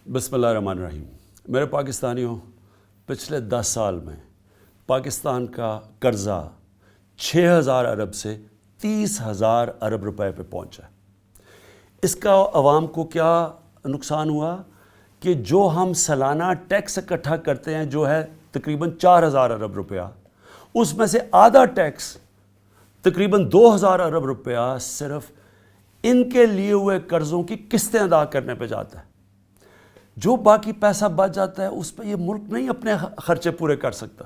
بسم اللہ الرحمن الرحیم۔ میرے پاکستانیوں، پچھلے 10 سال میں پاکستان کا قرضہ 6,000 ارب سے 30,000 ارب روپے پہ پہنچا ہے۔ اس کا عوام کو کیا نقصان ہوا کہ جو ہم سالانہ ٹیکس اکٹھا کرتے ہیں جو ہے تقریباً 4,000 ارب روپیہ، اس میں سے آدھا ٹیکس تقریباً 2,000 ارب روپیہ صرف ان کے لیے ہوئے قرضوں کی قسطیں ادا کرنے پہ جاتا ہے۔ جو باقی پیسہ بچ جاتا ہے اس پہ یہ ملک نہیں اپنے خرچے پورے کر سکتا۔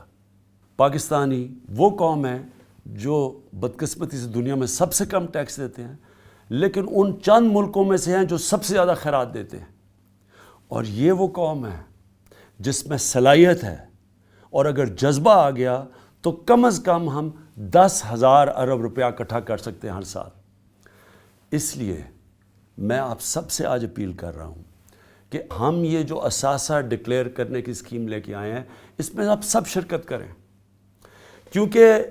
پاکستانی وہ قوم ہے جو بدقسمتی سے دنیا میں سب سے کم ٹیکس دیتے ہیں، لیکن ان چند ملکوں میں سے ہیں جو سب سے زیادہ خیرات دیتے ہیں۔ اور یہ وہ قوم ہے جس میں صلاحیت ہے، اور اگر جذبہ آ گیا تو کم از کم ہم 10,000 ارب روپیہ اکٹھا کر سکتے ہیں ہر سال۔ اس لیے میں آپ سب سے آج اپیل کر رہا ہوں کہ ہم یہ جو اثاثہ ڈکلیئر کرنے کی اسکیم لے کے آئے ہیں، اس میں آپ سب شرکت کریں، کیونکہ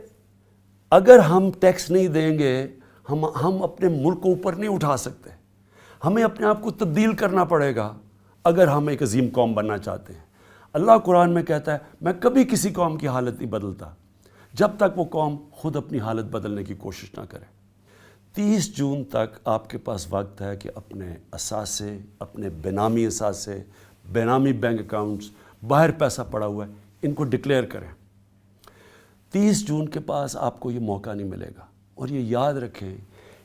اگر ہم ٹیکس نہیں دیں گے ہم اپنے ملک کو اوپر نہیں اٹھا سکتے۔ ہمیں اپنے آپ کو تبدیل کرنا پڑے گا اگر ہم ایک عظیم قوم بننا چاہتے ہیں۔ اللہ قرآن میں کہتا ہے میں کبھی کسی قوم کی حالت نہیں بدلتا جب تک وہ قوم خود اپنی حالت بدلنے کی کوشش نہ کرے۔ 30 جون تک آپ کے پاس وقت ہے کہ اپنے اثاثے، اپنے بینامی اثاثے، بینامی بینک اکاؤنٹس، باہر پیسہ پڑا ہوا ہے، ان کو ڈکلیئر کریں۔ 30 جون کے پاس آپ کو یہ موقع نہیں ملے گا۔ اور یہ یاد رکھیں،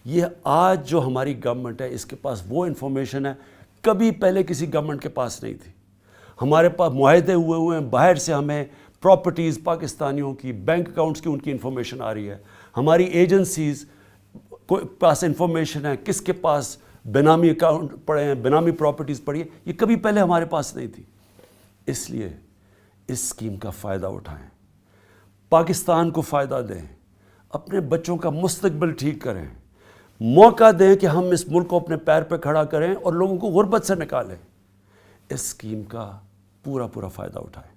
یہ آج جو ہماری گورنمنٹ ہے اس کے پاس وہ انفارمیشن ہے کبھی پہلے کسی گورنمنٹ کے پاس نہیں تھی۔ ہمارے پاس معاہدے ہوئے ہیں، باہر سے ہمیں پراپرٹیز پاکستانیوں کی، بینک اکاؤنٹس کی ان کی انفارمیشن آ رہی ہے۔ ہماری ایجنسیز کو پاس انفارمیشن ہے کس کے پاس بینامی اکاؤنٹ پڑے ہیں، بینامی پراپرٹیز پڑی ہیں، یہ کبھی پہلے ہمارے پاس نہیں تھی۔ اس لیے اس اسکیم کا فائدہ اٹھائیں، پاکستان کو فائدہ دیں، اپنے بچوں کا مستقبل ٹھیک کریں، موقع دیں کہ ہم اس ملک کو اپنے پیر پہ کھڑا کریں اور لوگوں کو غربت سے نکالیں۔ اس اسکیم کا پورا فائدہ اٹھائیں۔